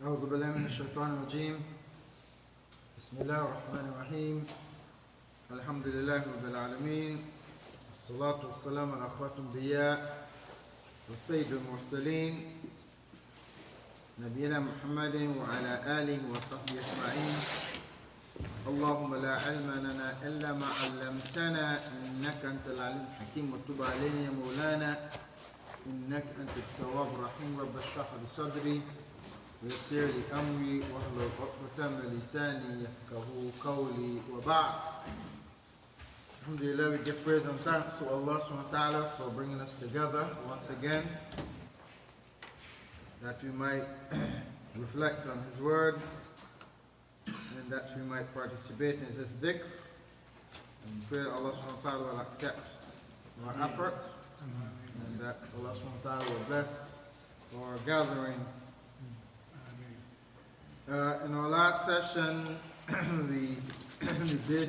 أعوذ بالله من الشيطان الرجيم. بسم الله الرحمن الرحيم. الحمد لله رب العالمين، والصلاة والسلام على خاتم الأنبياء والسيد المرسلين نبينا محمد وعلى آله وصحبه أجمعين. اللهم لا علم لنا إلا ما علمتنا إنك أنت العليم الحكيم، وتب علينا يا مولانا إنك أنت التواب الرحيم. رب اشرح لي صدري ويسر لي أمري واحلل عقدة من لساني يفقهوا قولي وبعد. Alhamdulillah, we give praise and thanks to Allah subhanahu wa ta'ala for bringing us together once again, that we might reflect on His word and that we might participate in His dhikr, and pray that Allah subhanahu wa ta'ala will accept our efforts and that Allah subhanahu wa ta'ala will bless our gathering. In our last session, we did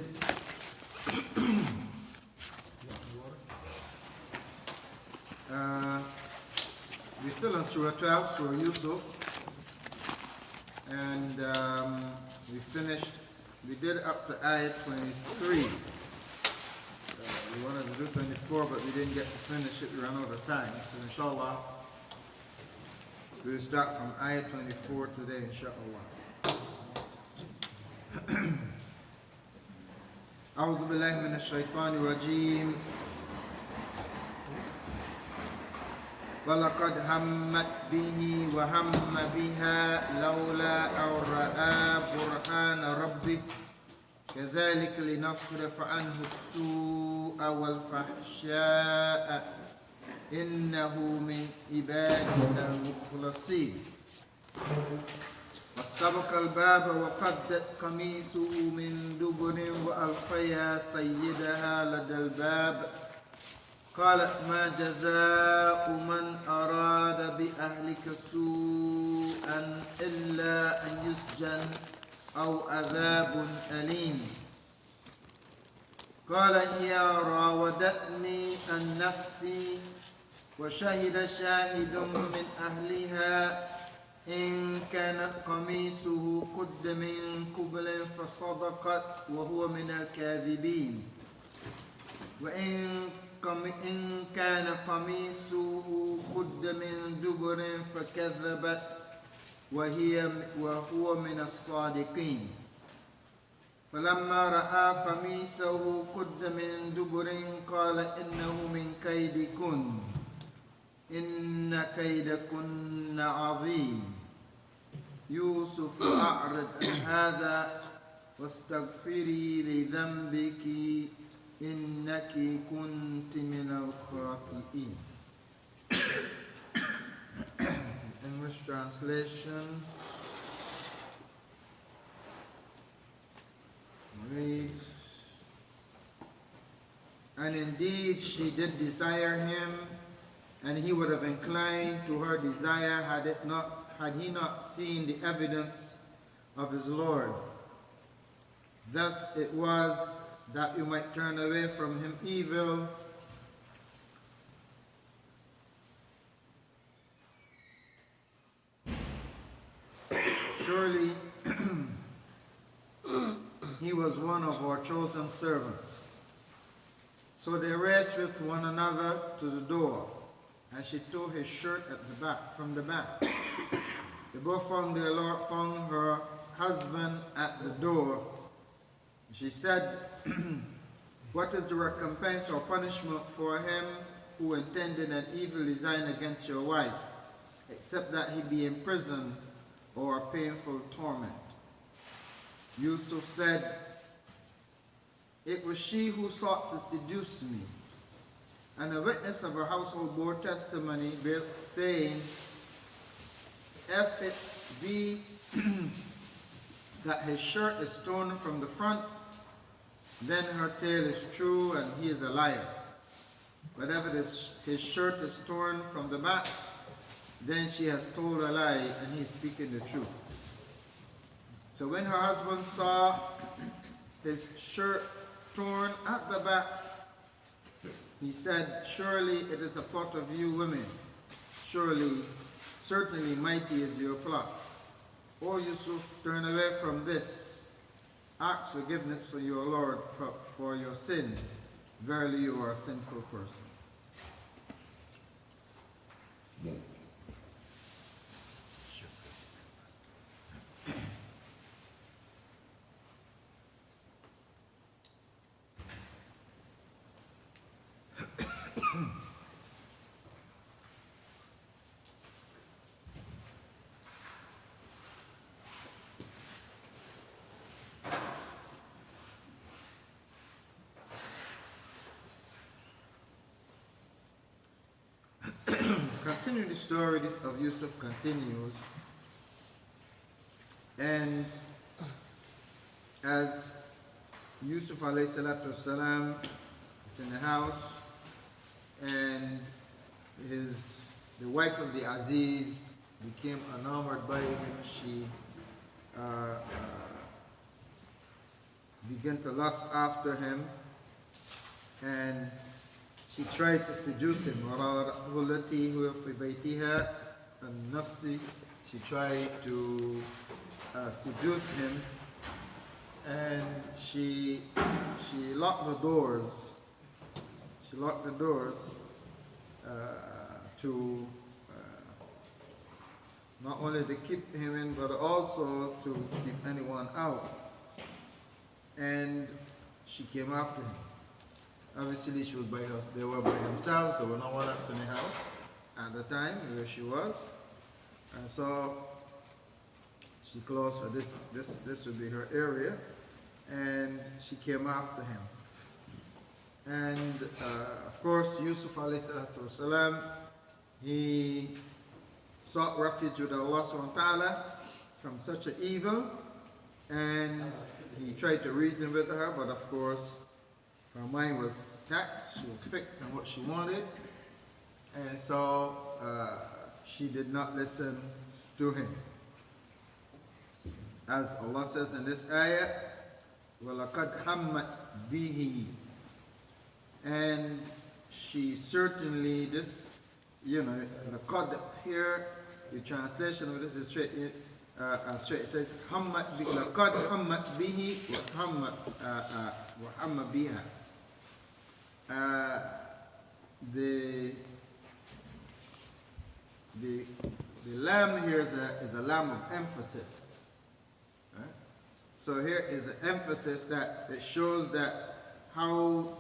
we're still on Surah 12, Surah Yusuf, and we did up to ayat 23. We wanted to do 24, but we didn't get to finish it, we ran out of time. So inshallah, we'll start from ayat 24 today, inshallah. أعوذ بالله من الشيطان الرجيم. ولقد همت به وهم بها لولا أن رأى برهان ربه كذلك لنصرف عنه السوء والفحشاء إنه من عبادنا المخلصين. واستبق الباب وقدت قميصه من دبر وألقيا سيدها لدى الباب قالت ما جزاء من أراد بأهلك سوءا إلا أن يسجن أو عذاب أليم. قال هي راودتني عن نفسي وشهد شاهد من أهلها إن كانت قميصه قد من قبل فصدقت وهو من الكاذبين وإن كان قميصه قد من دبر فكذبت وهو من الصادقين. فلما رأى قميصه قد من دبر قال إنه من كيدكن إن كيدكن عظيم. يوسف أعرض عن هذا واستغفري لذنبك إنك كنت من الخاطئين. English translation reads, and indeed she did desire him, and he would have inclined to her desire had he not seen the evidence of his Lord. Thus it was that you might turn away from him evil surely he was one of our chosen servants. So they raced with one another to the door, and she tore his shirt at the back, from the back. They both found her husband at the door. She said, what is the recompense or punishment for him who intended an evil design against your wife, except that he be in prison or a painful torment? Yusuf said, it was she who sought to seduce me. And a witness of her household bore testimony, saying, if it be that his shirt is torn from the front, then her tale is true and he is a liar. But if his shirt is torn from the back, then she has told a lie and he is speaking the truth. So when her husband saw his shirt torn at the back, he said, surely it is a plot of you women. Certainly mighty is your plot. O Yusuf, turn away from this. Ask forgiveness for your Lord for your sin. Verily you are a sinful person. Continue the story of Yusuf continues, and as Yusuf alayhi salatu wasalam is in the house, and the wife of the Aziz became enamored by him. She began to lust after him, and she tried to seduce him. She tried to seduce him, and she locked the doors. She locked the doors to not only to keep him in, but also to keep anyone out. And she came after him. Obviously, she was they were by themselves. There were no one else in the house at the time where she was, and so she closed. So this would be her area, and she came after him. And of course, Yusuf alayhi salam, he sought refuge with Allah subhanahu wa ta'ala from such an evil, and he tried to reason with her, but of course, her mind was set, she was fixed on what she wanted, and so she did not listen to him. As Allah says in this ayah, وَلَقَدْ هَمَّتْ بِهِ, and she certainly, the qad here, the translation of this is straight. It says, لَقَدْ هَمَّتْ بِهِ وَهَمَّ بِهَا. The lam here is a lam of emphasis. Right? So here is an emphasis that shows that how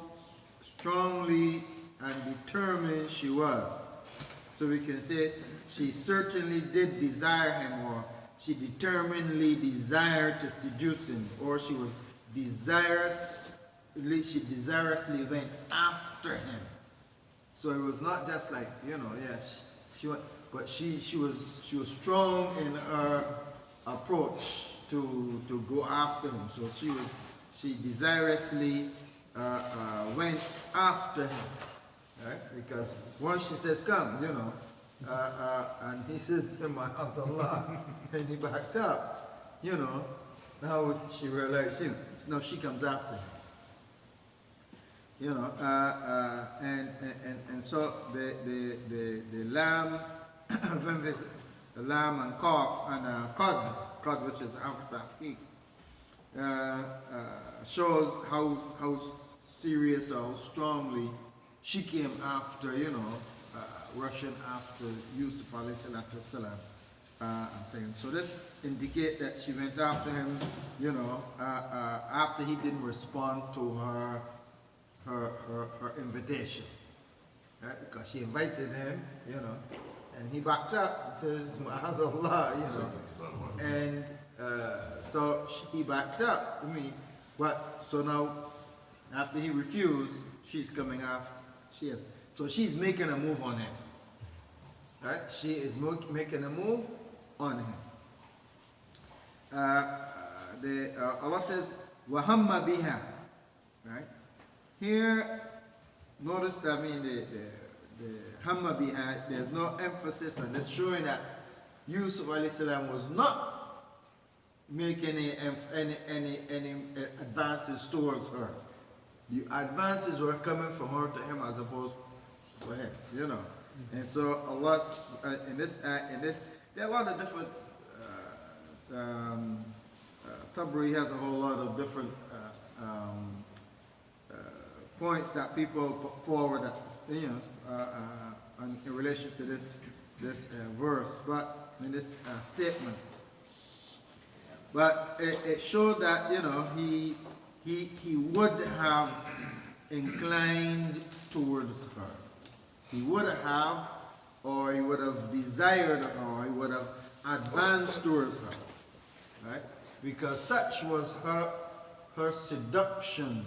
strongly and determined she was. So we can say she certainly did desire him, or she determinedly desired to seduce him, or she was desirous. She desirously went after him. So it was not just like, she went, but she was strong in her approach to go after him. So she desirously went after him, right? Because once she says, "Come," and he says, "Allah," and he backed up, now she realized, now she comes after him. And so the lamb, the lamb and calf and cod, which is after feet, shows how serious or how strongly she came after, rushing after Yusuf alayhi salatu wasalam. So this indicates that she went after him, after he didn't respond to her invitation, right? Because she invited him, and he backed up and says, "Ma'adallah," and so he backed up. So now after he refused, she's coming after. So she's making a move on him, right? She is making a move on him. Allah says, "Wahamma biha," right? Here, notice that the hamma biha, there's no emphasis on this, showing that Yusuf alayhi salam was not making any advances towards her. The advances were coming from her to him as opposed to him, And so Allah, in this, there are a lot of different Tabri has a whole lot of different points that people put forward that, in relation to this verse, but in this statement. But it showed that he would have inclined towards her. He would have, or he would have desired her, or he would have advanced towards her, right? Because such was her seduction.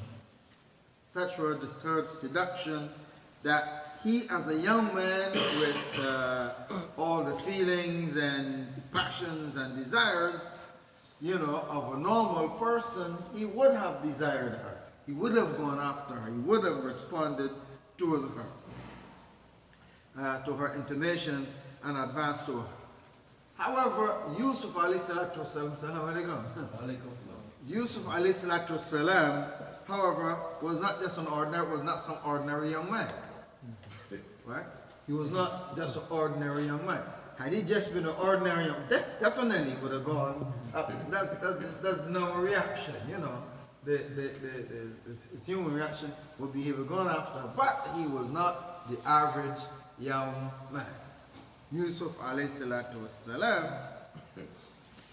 Such was her seduction that he, as a young man with all the feelings and passions and desires, of a normal person, he would have desired her. He would have gone after her. He would have responded towards her, to her intimations and advanced to her. However, Yusuf alayhi salatu wasalam, Yusuf alayhi salatu wasalam, however, was not some ordinary young man. Right? He was not just an ordinary young man. Had he just been an ordinary young man, that's definitely would have gone up. That's the normal reaction, his human reaction would be he would gone after her, but he was not the average young man. Yusuf alayhi salatu wasalam,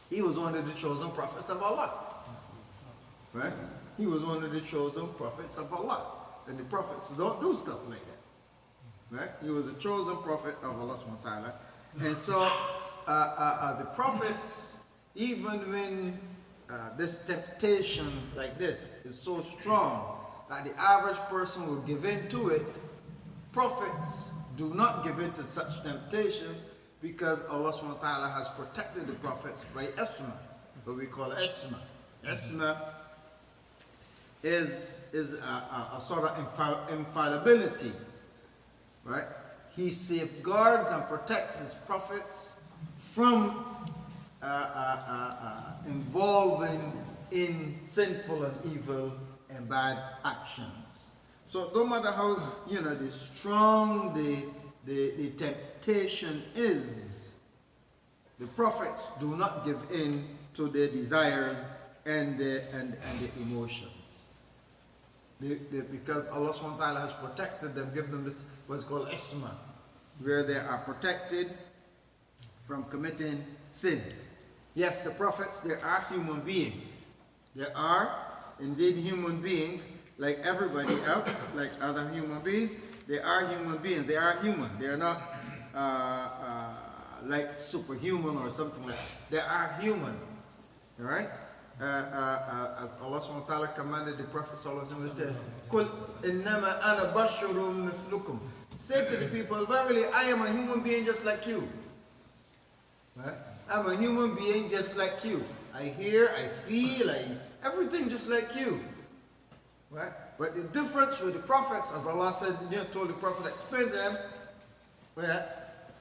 he was one of the chosen prophets of Allah. Right? He was one of the chosen prophets of Allah. And the prophets don't do stuff like that. Right? He was a chosen prophet of Allah subhanahu wa ta'ala. And so the prophets, even when this temptation like this is so strong that the average person will give in to it, prophets do not give in to such temptations because Allah subhanahu wa ta'ala has protected the prophets by isma, what we call isma. Isma is a sort of infallibility, right? He safeguards and protects his prophets from involving in sinful and evil and bad actions. So no matter how the strong the temptation is, the prophets do not give in to their desires and the emotions. Because Allah subhanahu wa ta'ala has protected them, give them this what's called isma, where they are protected from committing sin. Yes, the prophets, they are human beings. They are indeed human beings, like everybody else, like other human beings. They are human beings. They are human. They are not like superhuman or something like that. They are human. All right? As Allah subhanahu wa ta'ala commanded the Prophet sallallahu alaihi wasallam, he said, "Qul innama ana basharun mithlukum." Say to the people, verily, I am a human being just like you. Right? I'm a human being just like you. I hear, I feel, everything just like you. Right? But the difference with the prophets, as Allah said, told the Prophet, explain to them,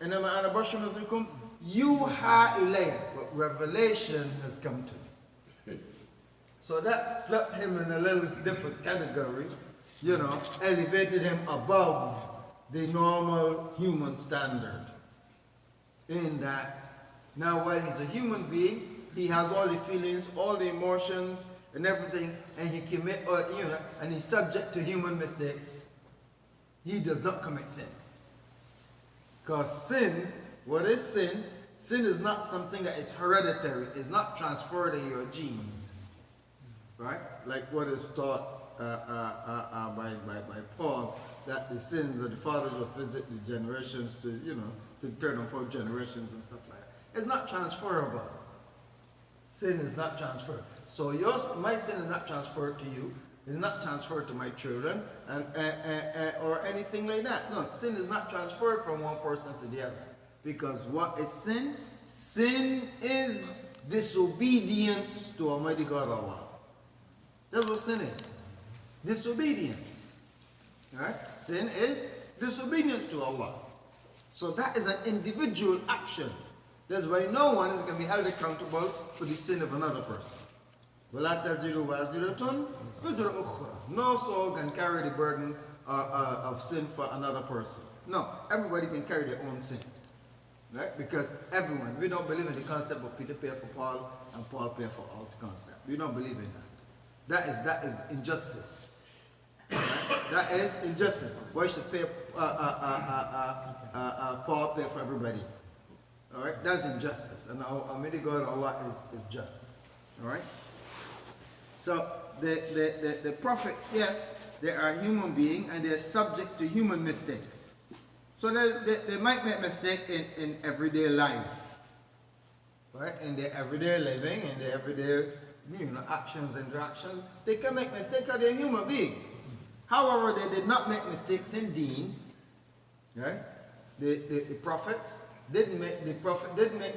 innama ana basharun mithlukum, yuha ilayya, but revelation has come to me. So that put him in a little different category, elevated him above the normal human standard. In that, now while he's a human being, he has all the feelings, all the emotions, and everything, and he commit, and he's subject to human mistakes. He does not commit sin. Because sin, what is sin? Sin is not something that is hereditary. It's not transferred in your genes. Right? Like what is taught by Paul, that the sins of the fathers will visit the generations to third and fourth generations and stuff like that. It's not transferable. Sin is not transferred. So my sin is not transferred to you. It's not transferred to my children or anything like that. No, sin is not transferred from one person to the other. Because what is sin? Sin is disobedience to Almighty God Allah. That's what sin is. Disobedience. Right? Sin is disobedience to Allah. So that is an individual action. That's why no one is going to be held accountable for the sin of another person. No soul can carry the burden of sin for another person. No, everybody can carry their own sin. Right? Because everyone, we don't believe in the concept of Peter paid for Paul and Paul paid for Paul's concept. We don't believe in that. That is injustice. Right? That is injustice. Why should pay Paul pay for everybody? All right, that's injustice, and Almighty God Allah is just. All right. So the prophets, yes, they are human beings and they are subject to human mistakes. So they might make mistakes in everyday life, right? In their everyday living, in their everyday actions, interactions, they can make mistakes because they're human beings. However, they did not make mistakes in deen. Right? The prophets didn't make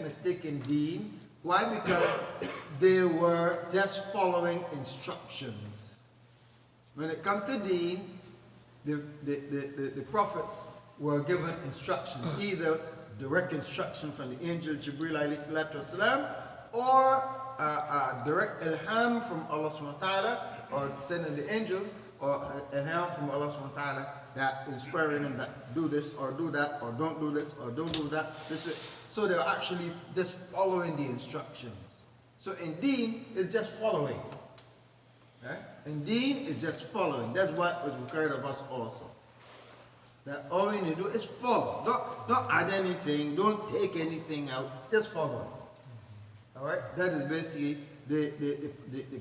mistake in deen. Why? Because they were just following instructions. When it comes to deen, the prophets were given instructions, either direct instruction from the angel Jibril alayhi salatu wasalam, or direct ilham from Allah subhanahu wa ta'ala, or sending the angels, or ilham from Allah subhanahu wa ta'ala, that inspiring them that do this or do that or don't do this or don't do that. So they're actually just following the instructions. So in deen, it's just following. Right? In deen, it's just following. That's what is required of us also. That all we need to do is follow. Don't add anything. Don't take anything out. Just follow. All right? That is basically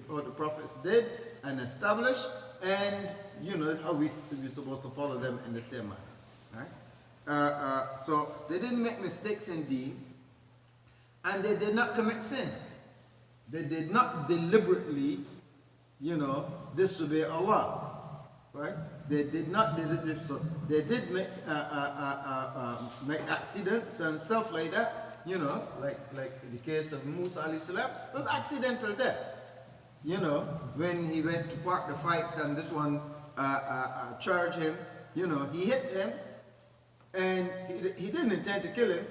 what the prophets did and established. And how we're supposed to follow them in the same manner, right? So they didn't make mistakes in deen, and they did not commit sin. They did not deliberately, disobey Allah, right? They did not. So they did make accidents and stuff like that. Like the case of Musa alayhi salam, it was accidental death. When he went to park the fights and this one charged him, he hit him and he didn't intend to kill him,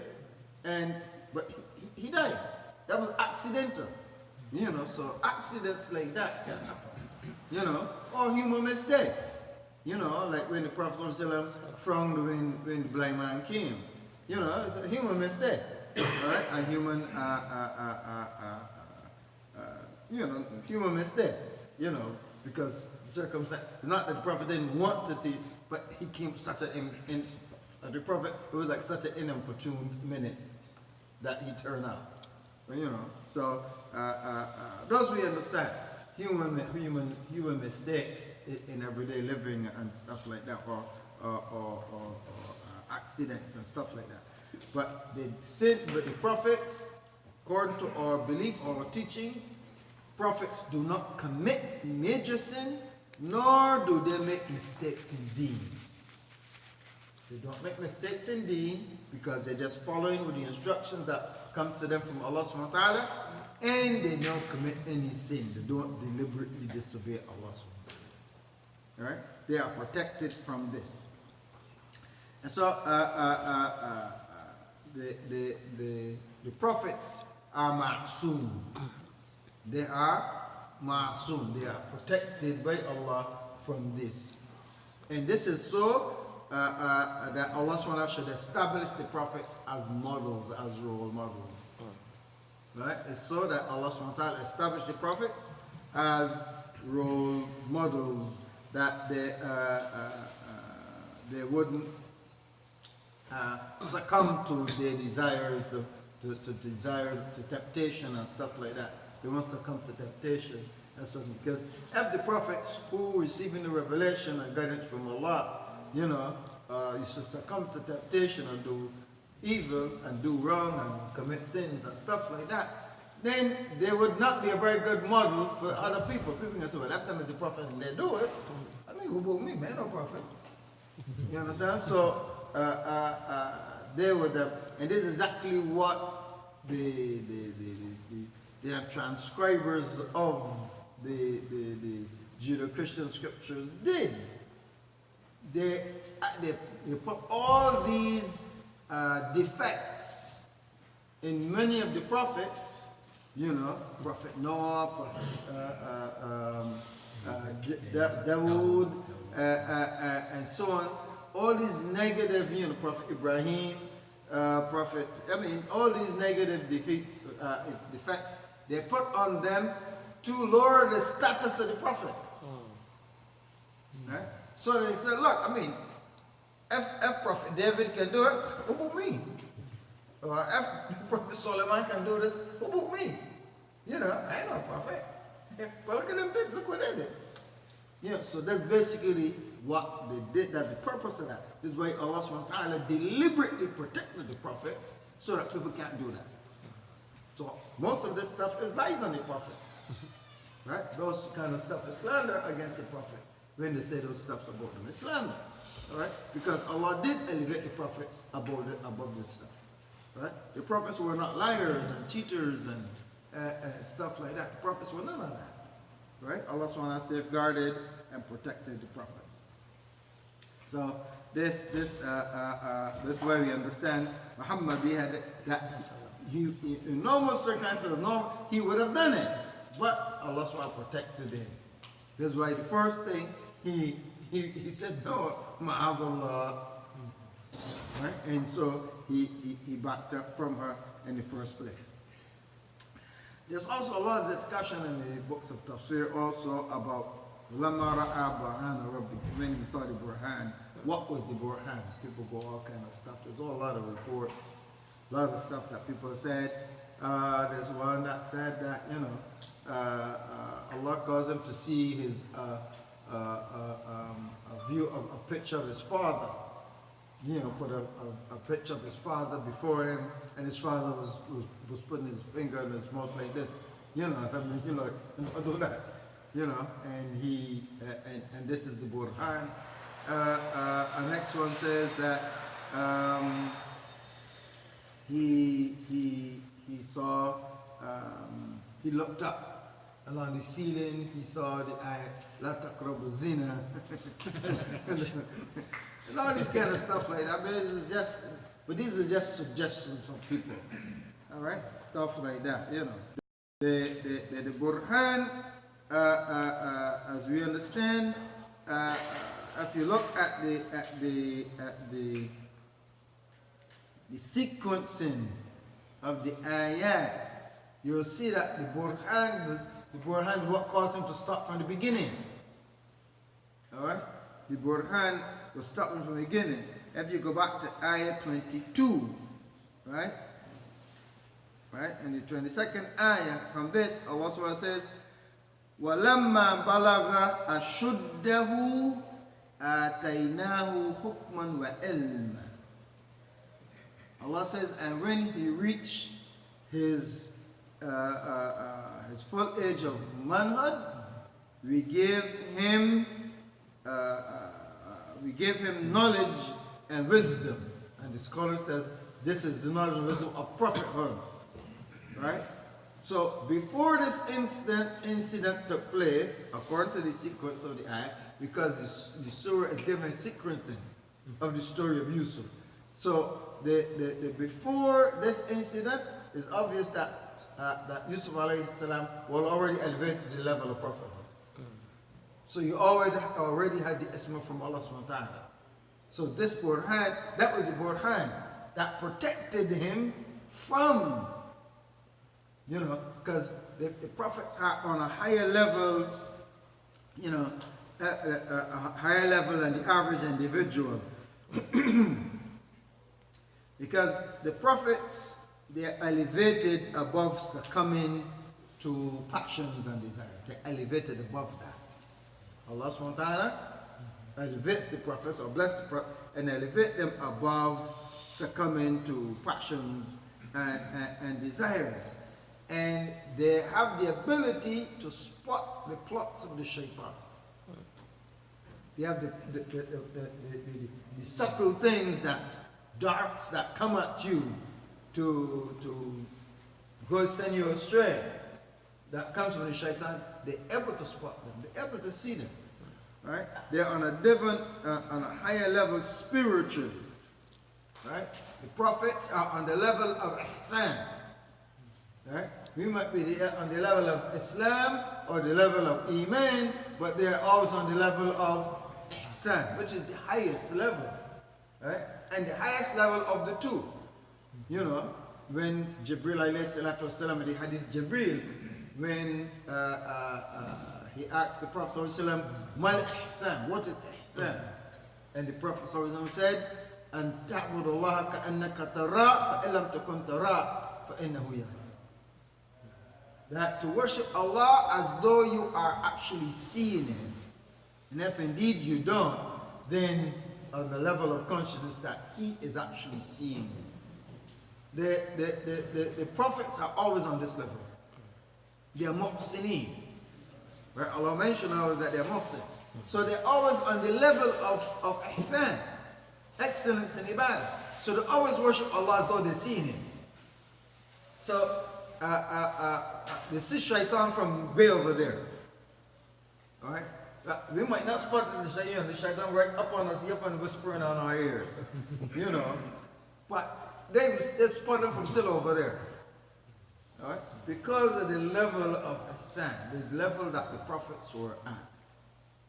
but he died. That was accidental. So accidents like that can happen. Or human mistakes. Like when the Prophet ﷺ frowned when the blind man came. It's a human mistake. Right? A human human mistake, because the circumstance, it's not that the Prophet didn't want to teach, but he came such the Prophet, it was like such an inopportune minute that he turned out. So those we understand, human mistakes in everyday living and stuff like that, or accidents and stuff like that. But the prophets, according to our belief, our teachings, prophets do not commit major sin, nor do they make mistakes in deen. They don't make mistakes in deen because they're just following with the instructions that comes to them from Allah subhanahu wa ta'ala, and they don't commit any sin. They don't deliberately disobey Allah subhanahu wa ta'ala. All right? They are protected from this. And so the prophets are ma'soom. They are ma'soom. They are protected by Allah from this. And this is so that Allah SWT should establish the prophets as models, as role models. Right? It's so that Allah SWT established the prophets as role models, that they wouldn't succumb to their desires, to temptation and stuff like that. They won't succumb to temptation. And so, because if the prophets who receiving the revelation and guidance from Allah, you should succumb to temptation and do evil and do wrong and commit sins and stuff like that, then they would not be a very good model for other people. People can say, well, that time is the prophet and they do it. I mean, who about me, man, no prophet. You understand? So, they would have, and this is exactly what the transcribers of the Judeo-Christian scriptures did. They put all these defects in many of the prophets, Prophet Noah, Prophet Dawood, and so on. All these negative, Prophet Ibrahim, prophet. I mean, all these negative defects, they put on them to lower the status of the prophet. Right? So they said, look, I mean, if Prophet David can do it, what about me? Or if Prophet Solomon can do this, what about me? You know, I ain't no prophet. But look at them, look what they did. Yeah, so that's basically what they did. That's the purpose of that. This is why Allah subhanahu wa ta'ala deliberately protected the prophets so that people can't do that. So most of this stuff is lies on the prophet. Right? Those kind of stuff is slander against the prophet. When they say those stuffs about them, it's slander. Alright? Because Allah did elevate the prophets above this stuff. Right? The prophets were not liars and cheaters and stuff like that. The prophets were none of that. Right? Allah subhanahu wa ta'ala safeguarded and protected the prophets. So this way we understand Muhammad, he had that in normal circumstances, he would have done it. But Allah subhanahu wa ta'ala protected him. This is why the first thing he said no, ma'adallah. Right? And so he backed up from her in the first place. There's also a lot of discussion in the books of Tafseer also about لَمَا رَأَى بُرْهَانَ رَبِّهِ. When he saw the Burhan, what was the Burhan? People go all kind of stuff. There's a lot of reports, a lot of stuff that people said. There's one that said that, you know, Allah caused him to see his view of a picture of his father. You know, put a picture of his father before him, and his father was putting his finger in his mouth like this. You know, I mean, you know, do that. You know, and he and this is the Burhan. Our next one says that he saw he looked up along the ceiling. He saw the ayat La taqrabu zina. And all this kind of stuff like that. But these are just suggestions from people. All right, stuff like that. You know, the Burhan, as we understand, if you look at the sequencing of the ayat, you'll see that the Burhan is what caused him to start from the beginning. All right, the Burhan was starting from the beginning. If you go back to ayah 22, right? Right? In the 22nd ayah, from this, Allah subhanahu wa ta'ala says, وَلَمَّا بَلَغَ أَشُدَّهُ آتَيْنَاهُ حُكْمًا وَعِلْمًا. Allah says, and when he reached his full age of manhood, we gave him knowledge and wisdom. And the scholar says this is the knowledge and wisdom of prophethood. Right? So before this incident took place, according to the sequence of the ayah, because the surah is given a sequencing of the story of Yusuf. So before this incident, it's obvious that Yusuf alayhi salam was already elevated to the level of prophethood. So you already had the isma from Allah subhanahu wa ta'ala. So this Burhan, that was the Burhan that protected him from, you know, because the prophets are on a higher level, you know, a higher level than the average individual. Because the prophets, they are elevated above succumbing to passions and desires. They're elevated above that. Allah subhanahu wa ta'ala elevates the prophets or bless the prophets and elevate them above succumbing to passions and desires. And they have the ability to spot the plots of the shaitan. They have the subtle things, that darts that come at you to go send you astray, that comes from the shaitan. They're able to spot them. They're able to see them. Right? They're on a different, on a higher level spiritually. Right? The prophets are on the level of ihsan. Right? We might be on the level of Islam or the level of Iman, but they're always on the level of ihsan, which is the highest level. Right? And the highest level of the two. You know, when Jibril alayhi salatu wasalam, the hadith Jibril, when he asked the Prophet sallallahu alaihi wasallam, Mal ihsan, what is ihsan? And the Prophet sallallahu alaihi wasallam said, An ta'budu Allah ka'annaka tara, fa'illam takun tara, fa'innahu yara. That to worship Allah as though you are actually seeing Him. And if indeed you don't, then on the level of consciousness that He is actually seeing you. The prophets are always on this level. They are muhsineen. Where Allah mentioned always that they are muhsin. So they're always on the level of ihsan, excellence in ibadah. So they always worship Allah as though they're seeing Him. So they see shaitan from way over there. Alright? We might not spot the shaitan right up on us, up and whispering on our ears. You know. But they spot him from still over there. Alright? Because of the level of ihsan, the level that the prophets were at.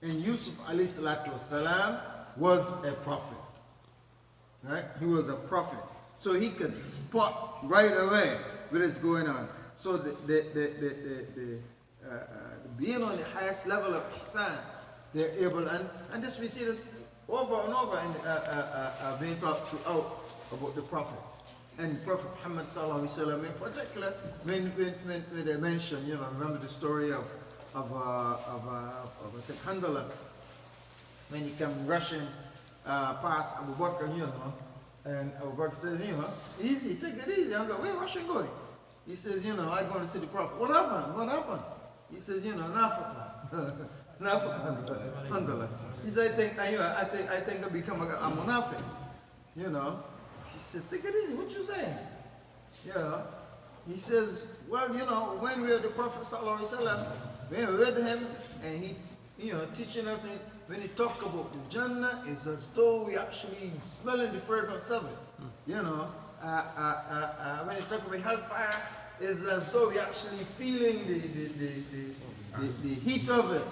And Yusuf alayhi salatu wasalam was a prophet. Right? He was a prophet. So he could spot right away what is going on. So being on the highest level of ihsan, they're able, and this we see this over and over in being taught throughout about the prophets. And Prophet Muhammad sallallahu alaihi wasallam in particular, when they mention, you know, remember the story of Handala, when he came rushing past Abu Bakr, you know, and Abu Bakr says, you know, easy, take it easy. I'm like, where was she going? He says, you know, I'm going to see the Prophet. What happened? What happened? He says, you know, Nafaka. Nafaka. Handala. He said, I think I'll become a munafiq. You know. She said, take it easy, what you saying? You know. He says, well, you know, when we were the Prophet sallallahu alaihi wasallam, we were with him, and he, you know, teaching us, and when he talk about the Jannah, it's as though we actually smelling the fragrance of it. You know, when he talk about hellfire, it's as though we actually feeling the heat of it.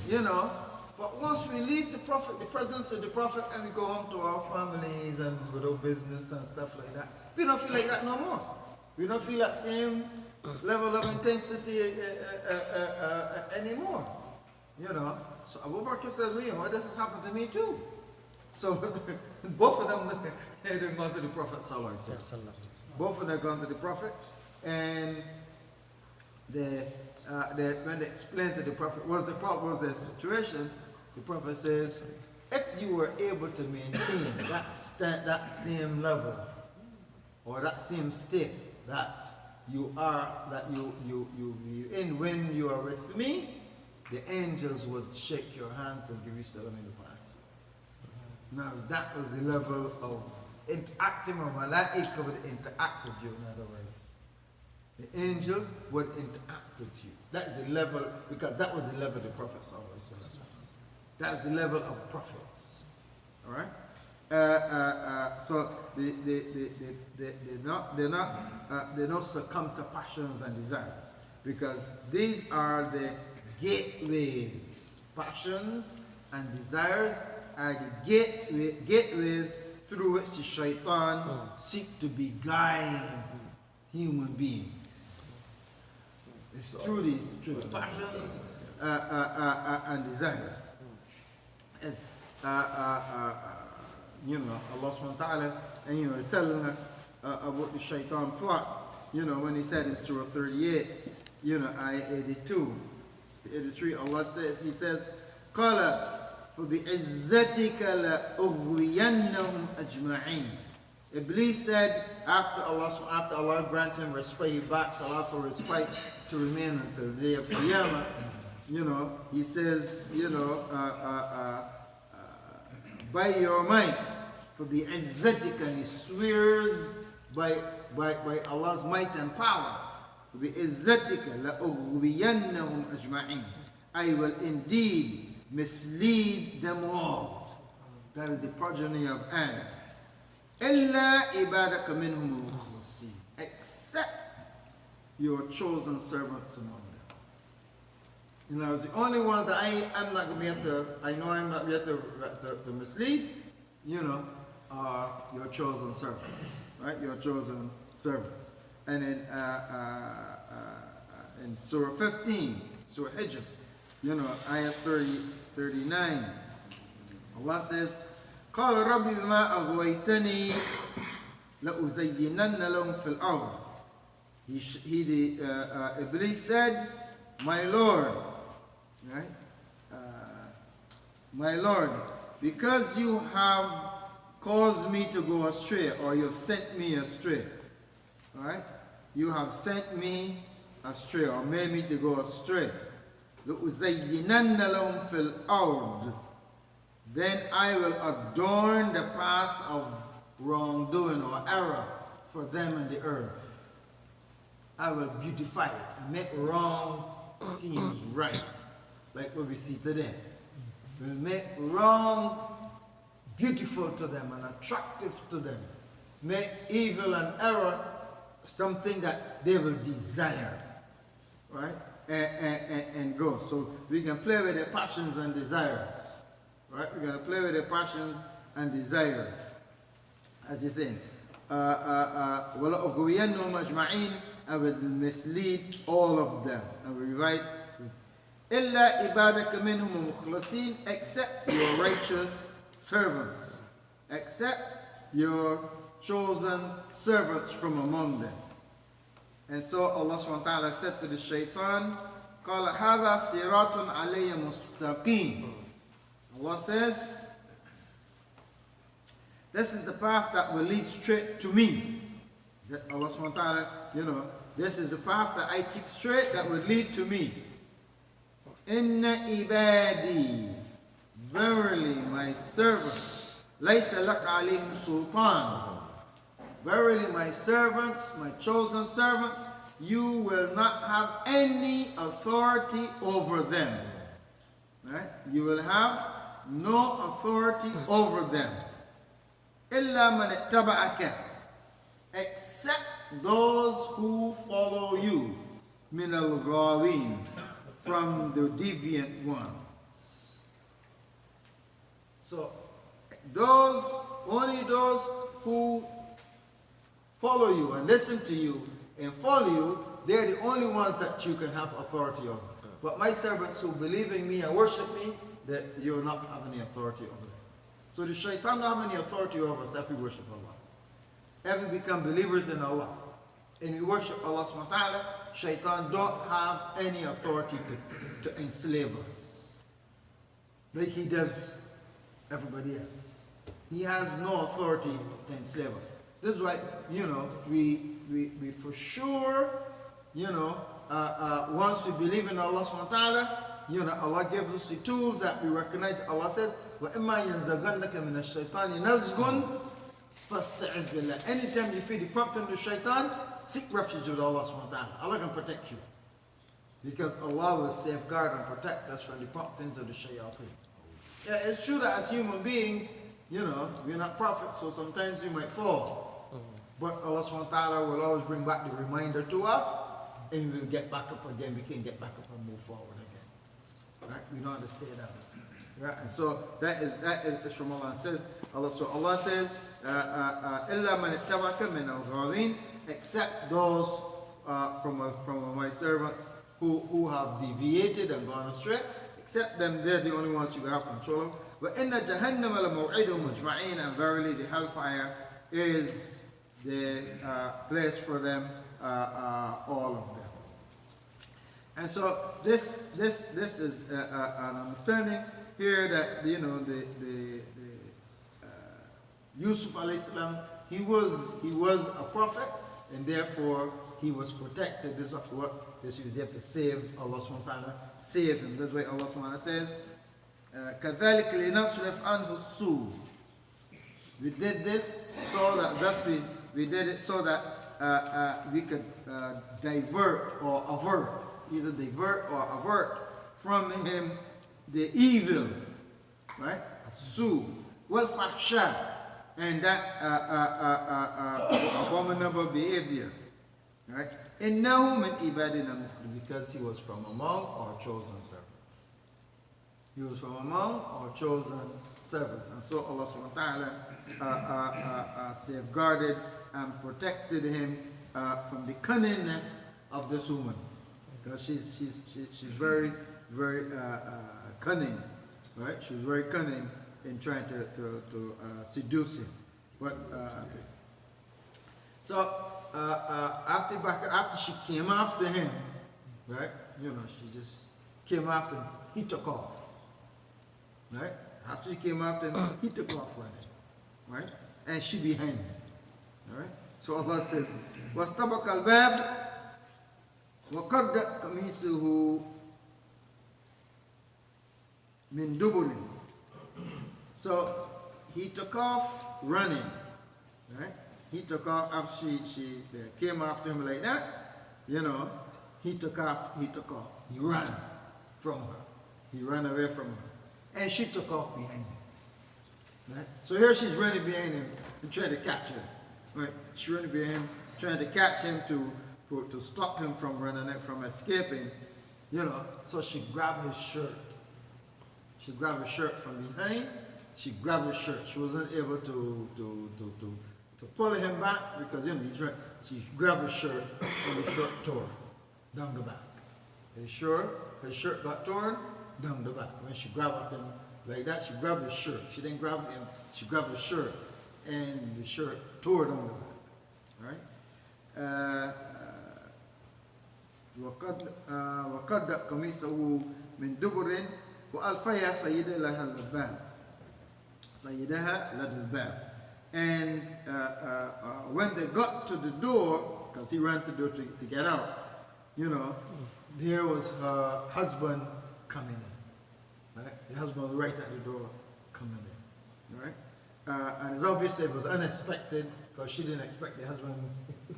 You know. But once we leave the Prophet, the presence of the Prophet, and we go home to our families and with our business and stuff like that, we don't feel like that no more. We don't feel that same level of intensity anymore. You know. So Abu Bakr said, well, you know, this has happened to me too. So both of them had gone to the Prophet sallallahu alaihi wasallam. Both of them gone to the Prophet, and when they explained to the Prophet was the situation, the Prophet says, if you were able to maintain that same level or that same state that you in when you are with me, the angels would shake your hands and give you salam in the past. Now that was the level of interacting, or malaika would interact with you, in other words. The angels would interact with you. That is the level, because that was the level of the Prophet sallallahu alaihi wasallam. That's the level of prophets. All right. So they not succumb to passions and desires, because these are the gateways. Passions and desires are the gateways through which the shaitan seek to beguile human beings. It's through the passions and desires. As you know, Allah subhanahu wa ta'ala, and you know, is telling us about the shaitan plot, you know, when he said in Surah 38, you know, ayah 82, 83, Allah said, he says, قَالَ فَبِعِزَّتِكَ لَأُغْوِيَنَّهُمْ أَجْمَعِينَ. Iblis said, after Allah granted him respite, he backs Allah for respite to remain until the day of Qiyamah. You know, he says, you know, by your might, for the izzatika, and he swears by Allah's might and power. For the izzatika, la ughwiyannahum ajma'in. I will indeed mislead them all. That is the progeny of Adam. Illa ibadaka minhum al-mukhlasin. Except your chosen servants among them. You know, the only ones that I'm not going to be able to, I know I'm not going to be able to mislead, you know, are your chosen servants, right? Your chosen servants. And in Surah 15, Surah Hijr, ayah 39, Allah says, قال رب بما أغويتني لأزينن لهم في الأرض. Iblis said, my Lord, right? My Lord, because you have caused me to go astray, or you have sent me astray, right? You have sent me astray, or made me to go astray. لأزينن لهم في الأرض. Then I will adorn the path of wrongdoing or error for them in the earth. I will beautify it and make wrong seems right, like what we see today. We'll make wrong beautiful to them and attractive to them. Make evil and error something that they will desire, right? And go. So we can play with their passions and desires, right? We're going to play with their passions and desires. As he's saying, وَلَأُغْوِيَنَّهُمْ أَجْمَعِينَ, I will mislead all of them. And we write, إِلَّا إِبَادَكَ مِنْهُمُ مُخْلَصِينَ, except your righteous servants. Except your chosen servants from among them. And so Allah subhanahu wa ta'ala said to the shaitan, قَالَ هَذَا صِرَاطٌ عَلَيَّ مُسْتَقِيمٌ. Allah says, this is the path that will lead straight to me. That Allah subhanahu wa ta'ala, this is the path that I keep straight that will lead to me. Inna ibadi, verily my servants, laysa laka alayhim sultan. Verily my servants, my chosen servants, you will not have any authority over them. Right? You will have no authority over them. إِلَّا مَنِ اتَّبَعَكَ, except those who follow you, مِنَ الْغَاوِينَ, from the deviant ones. So, only those who follow you and listen to you and follow you, they're the only ones that you can have authority over. But my servants who believe in me and worship me, that you will not have any authority over them. So the shaitan don't have any authority over us if we worship Allah. If we become believers in Allah and we worship Allah subhanahu wa ta'ala, shaitan don't have any authority to enslave us like he does everybody else. He has no authority to enslave us. This is why, we for sure, once we believe in Allah subhanahu wa ta'ala, Allah gives us the tools that we recognize. Allah says, وَإِمَّا يَنزَغَنَّكَ مِنَ الشَّيْطَانِ نَزْغٌ فَاسْتَعِذْ بِاللَّهِ. Anytime you feel the prompting of the shaitan, seek refuge with Allah subhanahu wa ta'ala. Allah can protect you. Because Allah will safeguard and protect us from the promptings of the shaitan. Yeah, it's true that as human beings, we're not prophets, so sometimes we might fall. But Allah subhanahu wa ta'ala will always bring back the reminder to us, and we'll get back up again. We can get back up and move forward again. Right? We don't understand that. Right? And so that is from Allah. Allah says, إِلَّا مَنِ اتَّبَعَكَ مِنَ الْغَاوِينَ, except those from my servants who have deviated and gone astray. Except them, they're the only ones you have control of. وَإِنَّ جَهَنَّمَ لَمَوْعِدُهُمْ أَجْمَعِينَ, and verily the hellfire is the place for them, all of them. And so this is an understanding here that Yusuf alayhi salam, he was a prophet, and therefore he was protected. This he was able to save. Allah subhanahu wa ta'ala save him. That's why Allah subhanahu wa ta'ala says, كَذَلِكَ لِنَصْرِفْ عَنْهُ السُّوءَ. We did this so that we did it so that we could divert or avert, either divert or avert from him the evil, right? Su, wal fahsha, and that abominable behavior, right? Innahu min ibadina, because he was from among our chosen servants. He was from among our chosen servants. And so Allah subhanahu wa ta'ala safeguarded and protected him from the cunningness of this woman. Because she's very, very cunning, right? She was very cunning in trying to seduce him. But after she came after him, right? She just came after him. He took off, right? After she came after him, he took off running, right? And she behind him, all right? So Allah says, وَاسْتَبَقَ الْبَابِ وَقَدَّتْ قَمِيصُهُ مِنْ دُبُرٍ. So he took off running, right? He took off after she came after him like that, he took off. He ran from her. He ran away from her. And she took off behind him. Right? So here she's running behind him and trying to catch him. Right? She's running behind him, trying to catch him to stop him from running, from escaping. So she grabbed his shirt. She grabbed his shirt from behind. She grabbed his shirt. She wasn't able to pull him back because he's right. She grabbed his shirt and the shirt tore down the back. His shirt got torn down the back. When she grabbed him like that, she grabbed his shirt. She didn't grab him, she grabbed his shirt and the shirt tore down the back. Right? وقد قميصه من دبر وألفيها سيدها لدى الباب. And when they got to the door, because he ran to the door to get out, there was her husband coming in. Right? The husband was right at the door coming in. Right? And it's obvious it was unexpected because she didn't expect the husband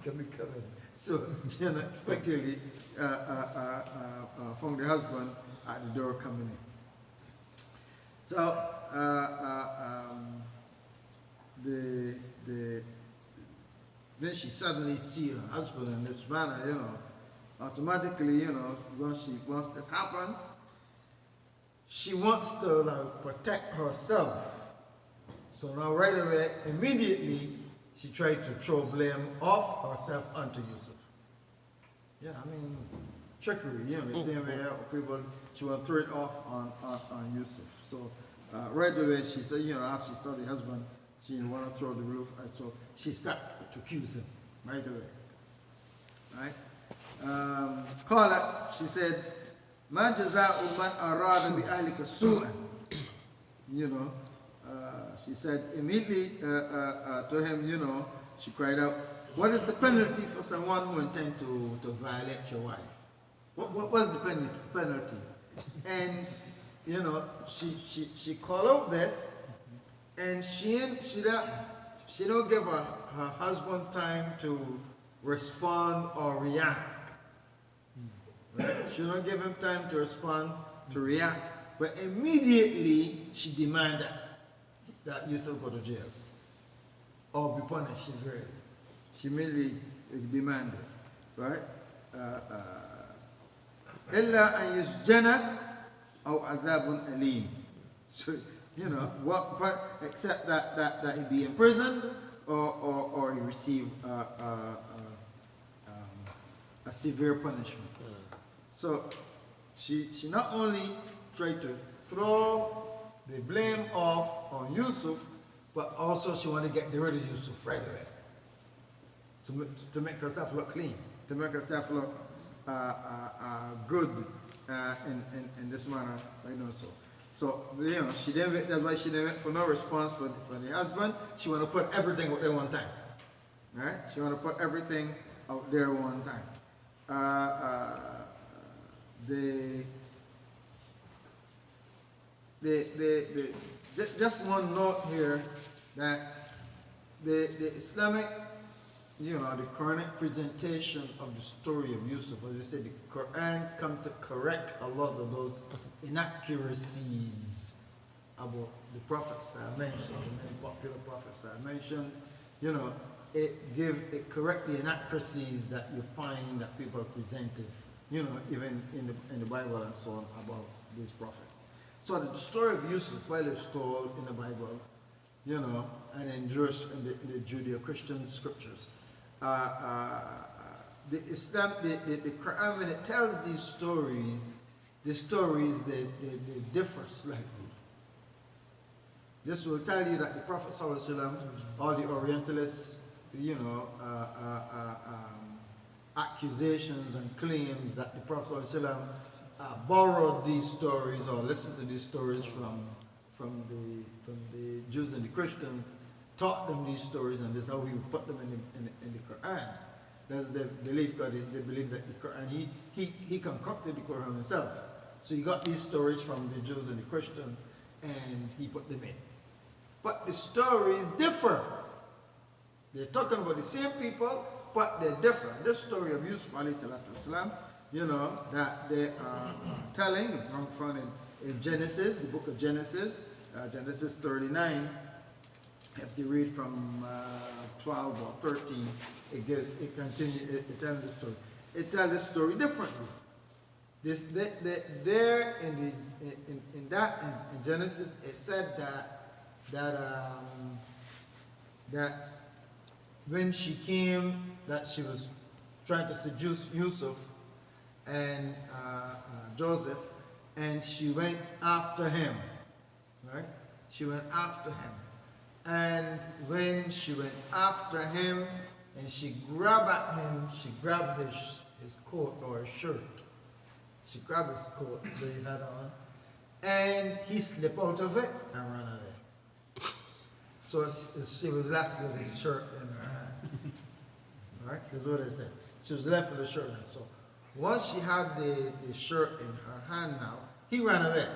to be coming. So she unexpectedly found the husband at the door coming in. So then she suddenly see her husband in this manner, automatically, once this happened, she wants to protect herself. So now right away, immediately, she tried to throw blame off herself onto Yusuf. Yeah, trickery, the same way people, she want to throw it off on Yusuf. So right away, she said, after she saw the husband, she didn't want to throw the roof, and so she started to accuse him right away. Right? Qala, she said, "Ma jaza'u man arada bi ahlika su'an." She said immediately to him, she cried out, "What is the penalty for someone who intends to violate your wife? What was the penalty?" And she called out this. And she don't give her husband time to respond or react. Right? She don't give him time to respond, to react. But immediately she demanded that Yusuf go to jail or be punished severely. She immediately demanded, right? إلا أن يسجن أو عذاب أليم. So, except that he be imprisoned or he receive a severe punishment. So she not only tried to throw the blame off on Yusuf, but also she wanted to get rid of Yusuf right away. To make herself look clean, to make herself look good in this manner, So, she didn't. That's why she didn't wait for no response for the husband. She want to put everything out there one time, right? She want to put everything out there one time. Just one note here that the Islamic, the Quranic presentation of the story of Yusuf, as we said, the Quran come to correct a lot of those inaccuracies about the prophets that I mentioned, the many popular prophets that I mentioned. It correct the inaccuracies that you find that people presented, even in the Bible and so on about these prophets. So the story of Yusuf, well, is told in the Bible, you know, and in Jewish, in the Judeo-Christian scriptures. The Islam, the Quran, when it tells these stories, the stories, they differ slightly. This will tell you that the Prophet ﷺ, all the Orientalists, you know, accusations and claims that the Prophet ﷺ borrowed these stories or listened to these stories from the Jews and the Christians, taught them these stories, and this is how we put them in the Quran. That's their belief, because they believe that the Quran, he concocted the Quran himself. So he got these stories from the Jews and the Christians, and he put them in. But the stories differ. They're talking about the same people, but they're different. This story of Yusuf alayhi salatu wasalam, you know, that they are telling from in Genesis, the book of Genesis, Genesis 39. If you read from 12 or 13, it tells the story. It tells the story differently. There in Genesis, it said that when she came, that she was trying to seduce Yusuf and Joseph, and she went after him, right? She went after him. And when she went after him and she grabbed at him, she grabbed his coat or his shirt. She grabbed his coat that he had on, and he slipped out of it and ran away. So she was left with his shirt in her hand. All right, that's what I said. She was left with the shirt in her hand. So once she had the shirt in her hand now, he ran away.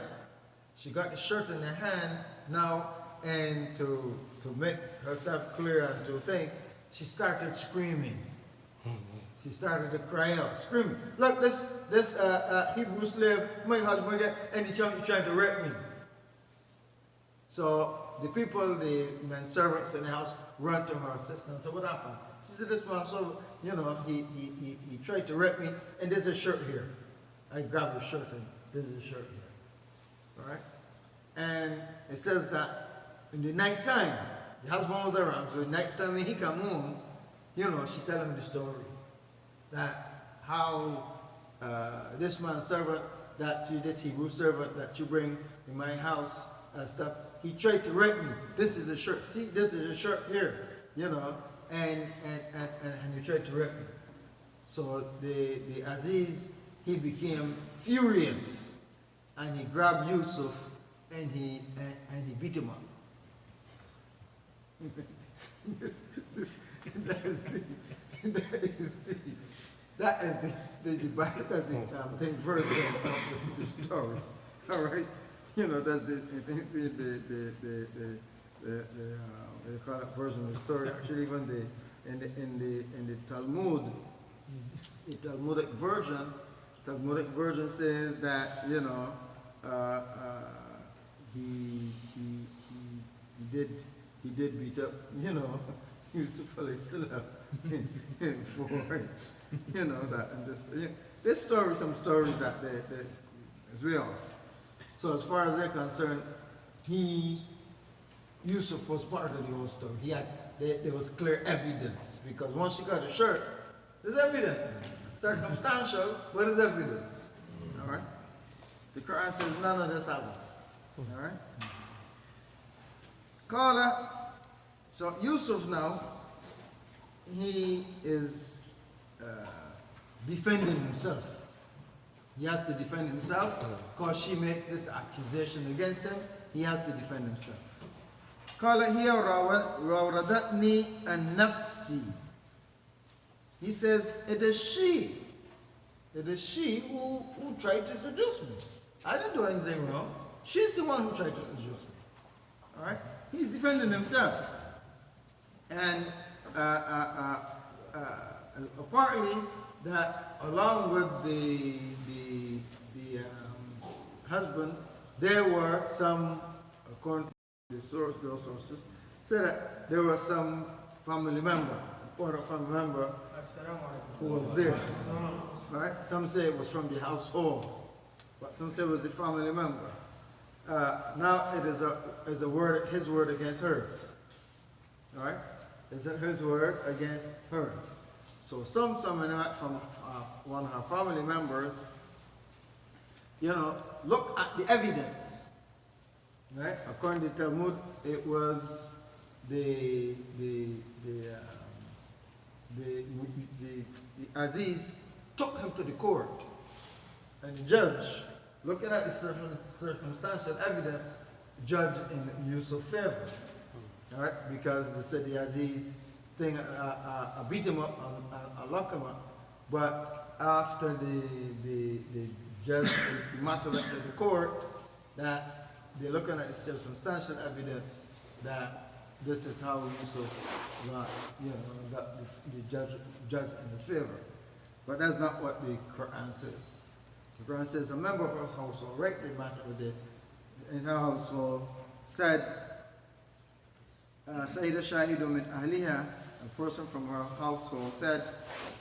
She got the shirt in her hand now, and to make herself clear and to think, she started screaming. She started to cry out, screaming. Look, this Hebrew slave, my husband, and he's trying to rape me. So the people, the men servants in the house, run to her assistant and say, what happened? She said, this man, so, you know, he tried to rape me, and there's a shirt here. I grabbed the shirt, and there's a shirt here. All right? And it says that in the night time, the husband was around, so the next time when he come home, you know, she tell him the story. That how this man's servant, this Hebrew servant that you bring in my house and stuff, he tried to rape me. This is a shirt. See, this is a shirt here, you know, and he tried to rape me. So the Aziz, he became furious, and he grabbed Yusuf and he beat him up. That is the version of the story. All right, you know, that's the they call it version of the story. Actually, even in the Talmud, the Talmudic version says that, you know, he did beat up, you know, Yusuf alayhi salam for, you know, that, and this story, some stories that is real. So as far as they're concerned, Yusuf was part of the whole story. There was clear evidence, because once you got a shirt, there's evidence. Circumstantial, but there's evidence. All right? The Quran says none of this happened. All right? Qala, so Yusuf now, he is defending himself. He has to defend himself because she makes this accusation against him. He has to defend himself. Qala hiya rawadatni an nafsi. He says, it is she who tried to seduce me. I didn't do anything wrong. She's the one who tried to seduce me. All right? He's defending himself. And apparently, that along with the husband, there were some, according to those sources, said that there was some family member, important family member, who was there. Right? Some say it was from the household, but some say it was a family member. now it is a word, his word against hers. All right? It's his word against hers. So some from one of her family members, look at the evidence. Right? According to Talmud, it was the Aziz took him to the court, and the judge, looking at the circumstantial evidence, judged in Yusuf's favor. All right? Because they said the Aziz thing, beat him up and lock him up. But after the judge, the matter went to the court, that they're looking at the circumstantial evidence that this is how Yusuf got the judge in his favor. But that's not what the Quran says. The Quran says a member of his household, right, the matter with this, in her household, said, Sayyida Shahidu min ahliha, a person from her household said,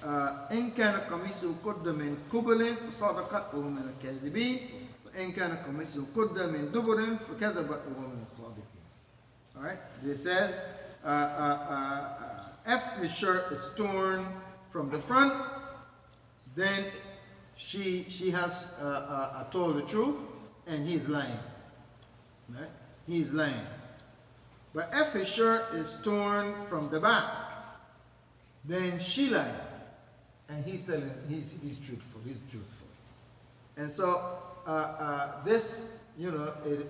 إن كان قميصه قد من قبل فصدقت وهو من الكاذبين وإن كان قميصه قد من دبر فكذبت وهو من الصادقين. All right. It says, if his shirt is torn from the front, then she has told the truth, and he's lying. Right? He's lying. But if his shirt is torn from the back, then she lied, and he's truthful. He's truthful. And so this, it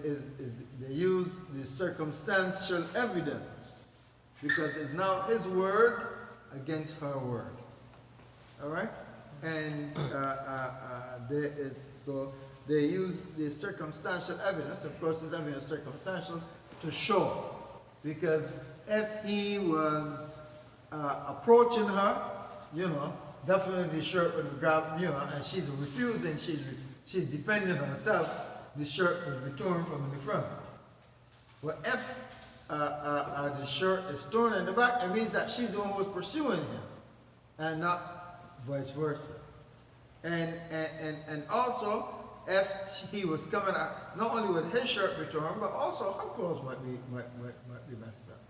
is they use the circumstantial evidence because it's now his word against her word. All right, and they use the circumstantial evidence. Of course, this evidence is circumstantial to show, because if he was approaching her, definitely the shirt would grab, and she's refusing, she's defending herself, the shirt would be torn from the front. But if the shirt is torn in the back, it means that she's the one who was pursuing him, and not vice versa. And also, if he was coming out, not only would his shirt be torn, but also her clothes might be messed up.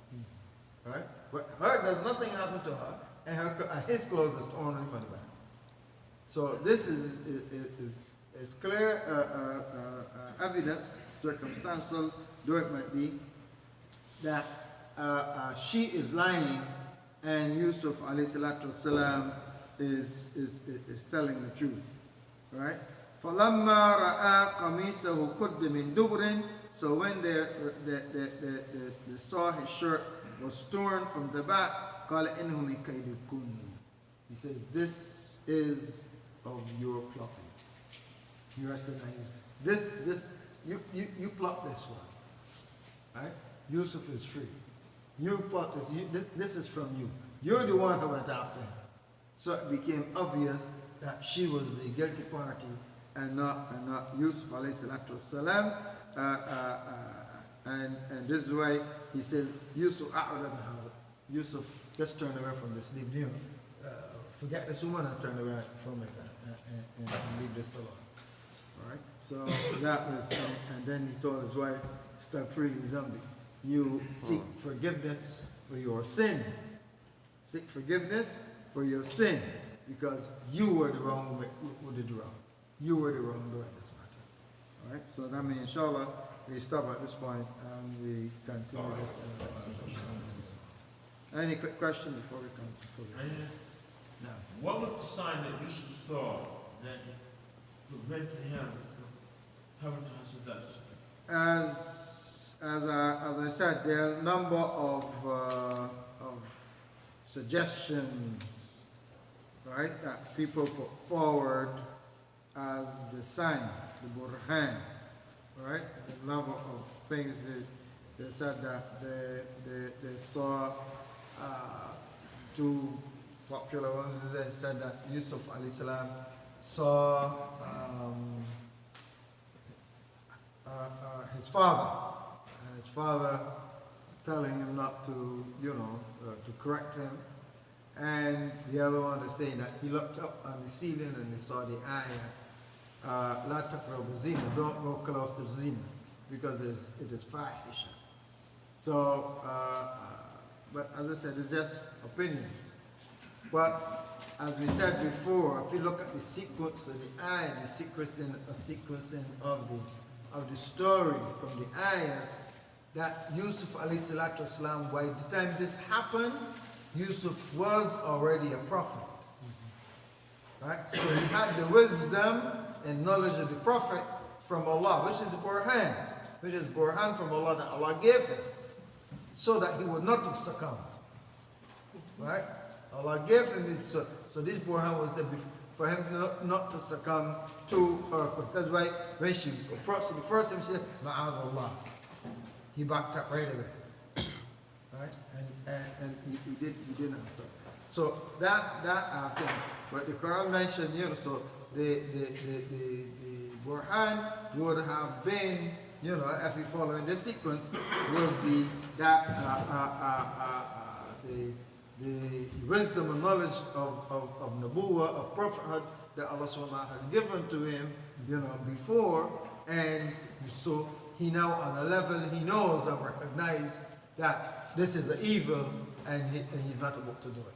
Right? But her, there's nothing happened to her, and his clothes is torn from the back. So this is clear evidence, circumstantial, though it might be, that she is lying, and Yusuf alayhi salatu wasalam is telling the truth. Right? فَلَمَّا رَأَى قَمِيصَهُ قُدَّ مِن دُبُرٍ. So when they saw his shirt was torn from the back, قَالَ إِنَّهُ مِن كَيْدِكُنَّ. He says, this is of your plotting. You recognize this, you plot this one. Right? Yusuf is free. You plot this, this is from you. You're the one who went after him. So it became obvious that she was the guilty party, and not Yusuf alayhi salatu wasalam. And this is why he says, Yusuf Yusuf just turned away from this. Forget this woman and turn away from it and leave this alone. Alright? So that was, and then he told his wife, stop freely Zambi. You seek forgiveness for your sin. Seek forgiveness for your sin, because you were the wrong who did wrong. You were the wrongdoer in this matter. Alright, so that means inshallah we stop at this point and we continue this. Any quick question before we come? No. What was the sign that Yusuf saw that prevented him from coming to her seduction? As I said, there are a number of suggestions, right, that people put forward as the sign, the burhan, right, the number of things they said that they saw. Two popular ones, they said that Yusuf alayhi salam saw his father, and his father telling him not to, to correct him. And the other one is saying that he looked up on the ceiling and he saw the ayah, La taqrabu zina, don't go close to zina. because it is fahisha. So, but as I said, it's just opinions. But as we said before, if you look at the sequence of the ayah, the sequencing of the story from the ayahs, that Yusuf alayhi salatu wasalam, by the time this happened, Yusuf was already a prophet. Right? So he had the wisdom and knowledge of the prophet from Allah, which is the Burhan from Allah that Allah gave him, so that he would not have succumbed. Right? Allah gave him this, so this Burhan was there for him not to succumb to her. That's why when she approached him the first time, she said, Ma'adallah. He backed up right away. Right? And he didn't answer. So that thing. But the Quran mentioned, so the Burhan would have been, if you follow in the sequence, would be that the wisdom and knowledge of Nabuwah, of prophethood that Allah subhanahu wa ta'ala had given to him, before, and so he now on a level, he knows and recognizes that this is an evil and he's not about to do it.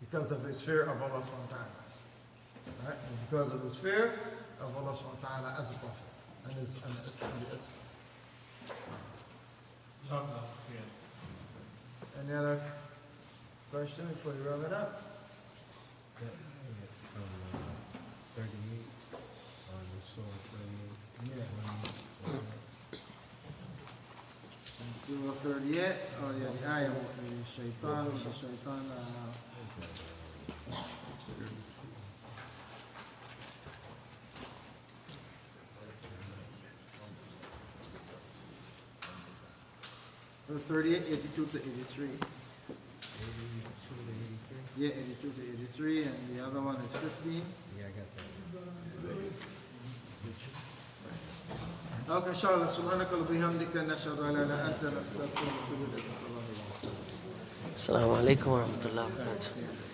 Because of his fear of Allah subhanahu wa ta'ala. Right? And because of his fear of Allah subhanahu wa ta'ala as a prophet. And his Any other question before you wrap it up? From 38 on the Surah 38. Yeah. Surah 38, oh yeah, the ayah of the shaitan. Uh, 38, 82 to 83. 82 to 83? Yeah, 82 to 83, and the other one is 15. Yeah, I guess that. Okay, inshallah. Subhanaka wa bihamdika nashhadu an la ilaha illa anta nastaghfiruka wa natubu ilayk. Assalamu alaikum wa rahmatullahi wa barakatuh.